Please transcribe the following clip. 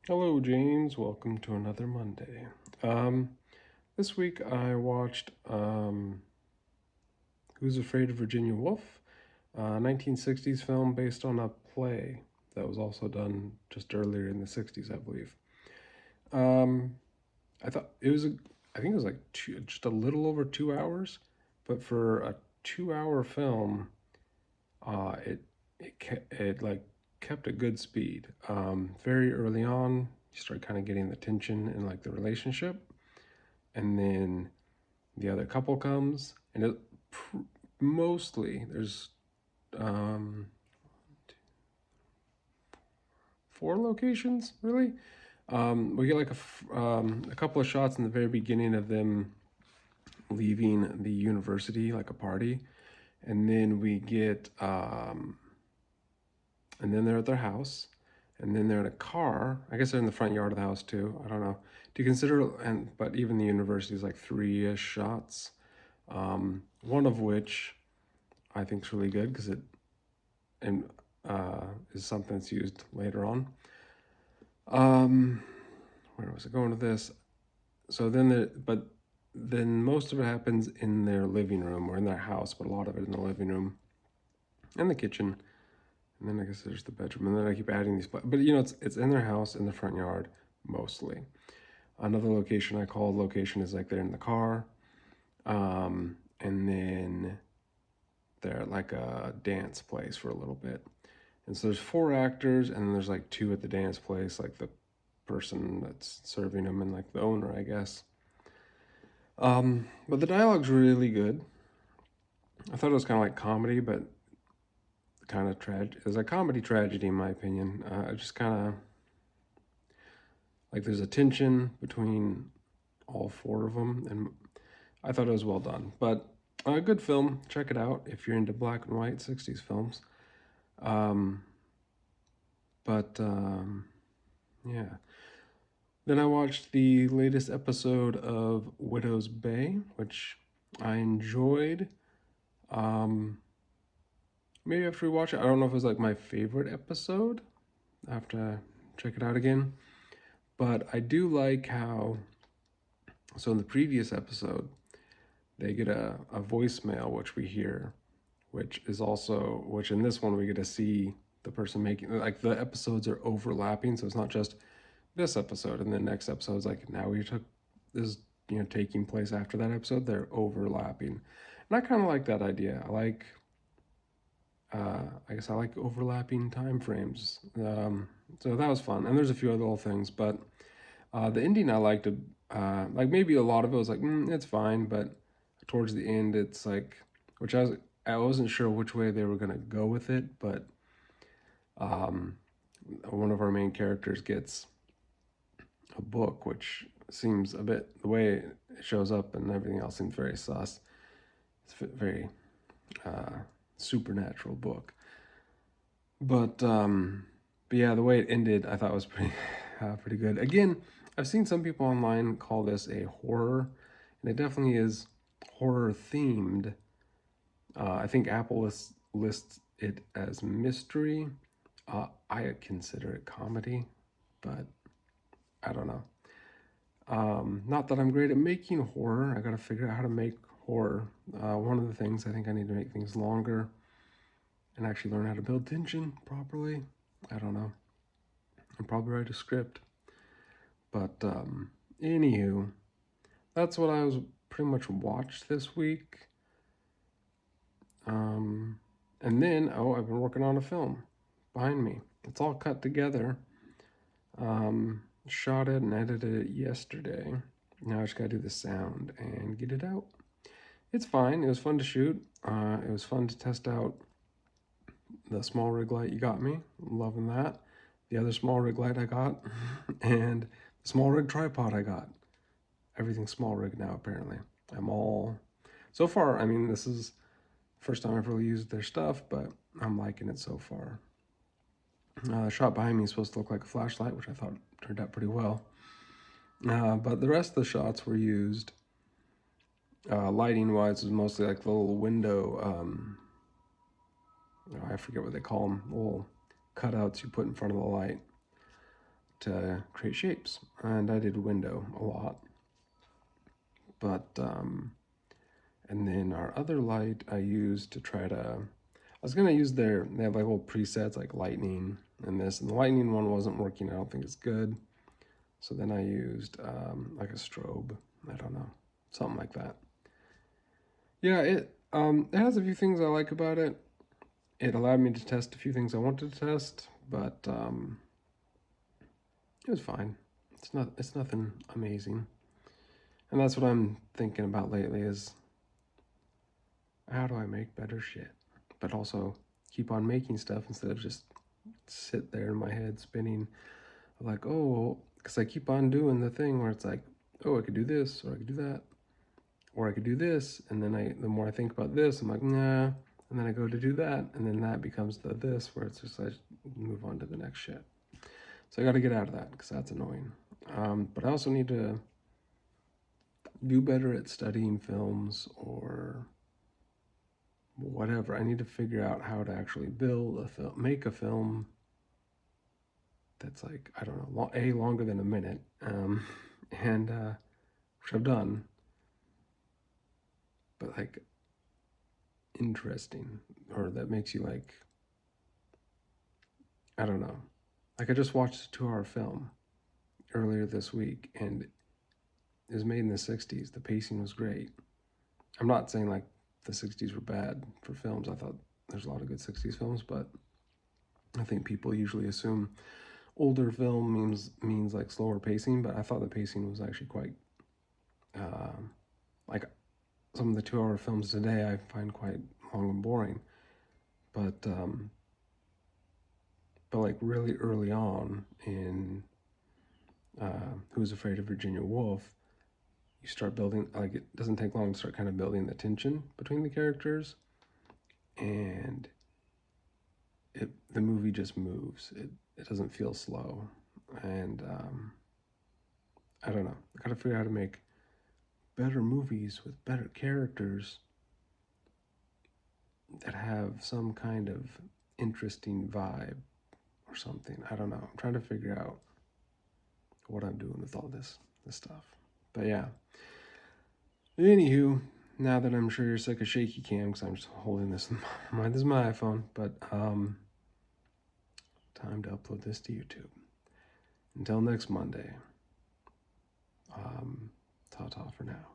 Hello, James. Welcome to another Monday. Um, this week I watched Who's Afraid of Virginia Woolf, a 1960s film based on a play that was also done just earlier in the 60s, I believe. Um, I thought it was, I think it was like just a little over 2 hours, but for a 2 hour film, it like kept a good speed. Very early on, you start kind of getting the tension in like the relationship, and then the other couple comes, and mostly there's um, four locations really. We get like a couple of shots in the very beginning of them leaving the university, like a party, and then we get and then they're at their house, and then they're in a car. I guess they're in the front yard of the house too. I don't know. Do you consider but even the university is like three-ish shots. One of which I think is really good because it and is something that's used later on. Um, where was it going with this? So then most of it happens in their living room or in their house, but a lot of it in the living room and the kitchen. And then I guess there's the bedroom, and then I keep adding these. But it's in their house in the front yard mostly. Another location I call location is like they're in the car, and then they're at like a dance place for a little bit. And so there's four actors, and then there's like two at the dance place, like the person that's serving them and like the owner, I guess. But the dialogue's really good. I thought it was kind of like comedy, but kind of tragic. It was a comedy tragedy, in my opinion. Just kind of like there's a tension between all four of them, and I thought it was well done. But a good film. Check it out if you're into black and white 60s films. Um, but yeah. Then I watched the latest episode of Widow's Bay, which I enjoyed. Um, Maybe after we watch it, I don't know if it was like my favorite episode. I have to check it out again. But I do like how, so in the previous episode, they get a voicemail, which we hear, which in this one we get to see the person making, like the episodes are overlapping. So it's not just this episode and the next episode's like now we took this taking place after that episode. They're overlapping, and I kind of like that idea. I guess I like overlapping time frames. So that was fun, and there's a few other little things, but the ending I liked. Like maybe a lot of it was like it's fine, but towards the end it's like, which I wasn't sure which way they were gonna go with it, but um, one of our main characters gets a book, which seems a bit, the way it shows up and everything else seems very sus. It's very uh, supernatural book, but yeah, the way it ended I thought was pretty pretty good. Again, I've seen some people online call this a horror, and it definitely is horror themed. I think Apple lists it as mystery. I consider it comedy, but I don't know. Not that I'm great at making horror. I gotta figure out how to make horror. One of the things I think I need to make things longer and actually learn how to build tension properly. I don't know. And probably write a script. But anywho, that's what I was pretty much watched this week. Um, and then I've been working on a film behind me. It's all cut together. Shot it and edited it yesterday. Now I just gotta do the sound and get it out. It's fine. It was fun to shoot. It was fun to test out the small rig light you got me. Loving that. The other small rig light I got, and the small rig tripod I got. Everything's small rig now, apparently. I'm all, so far, I mean, this is the first time I've really used their stuff, but I'm liking it so far. The shot behind me is supposed to look like a flashlight, which I thought turned out pretty well. But the rest of the shots were used, lighting wise, was mostly like the little window, I forget what they call them, little cutouts you put in front of the light. to create shapes, and I did window a lot. But and then our other light I used to try to, I was gonna use they have like little presets like lightning and this, and the lightning one wasn't working. I don't think it's good. So then I used like a strobe. I don't know, something like that. Yeah, it has a few things I like about it. It allowed me to test a few things I wanted to test, but it was fine. It's nothing amazing. And that's what I'm thinking about lately is how do I make better shit? But also keep on making stuff instead of just sit there in my head spinning like, oh, because I keep on doing the thing where it's like, oh, I could do this or I could do that or I could do this. And then the more I think about this, I'm like, nah. And then I go to do that. And then that becomes the this where it's just like, move on to the next shit. So I got to get out of that because that's annoying. But I also need to do better at studying films or whatever. I need to figure out how to actually build a film, make a film that's like, I don't know, longer than a minute, and which I've done, but like interesting, or that makes you like, I don't know. Like I just watched a 2-hour film earlier this week, and it was made in the 60s. The pacing was great. I'm not saying like the 60s were bad for films. I thought there's a lot of good 60s films, but I think people usually assume older film means like slower pacing, but I thought the pacing was actually quite like some of the 2-hour films today I find quite long and boring. But like really early on in Who's Afraid of Virginia Woolf, you start building, like it doesn't take long to start kind of building the tension between the characters, and the movie just moves. It doesn't feel slow, and I don't know. I gotta figure out how to make better movies with better characters that have some kind of interesting vibe or something. I don't know. I'm trying to figure out what I'm doing with all this stuff. But yeah. Anywho, now that I'm sure you're sick of shaky cam because I'm just holding this in my, this is my iPhone, but time to upload this to YouTube. Until next Monday. Ta-ta for now.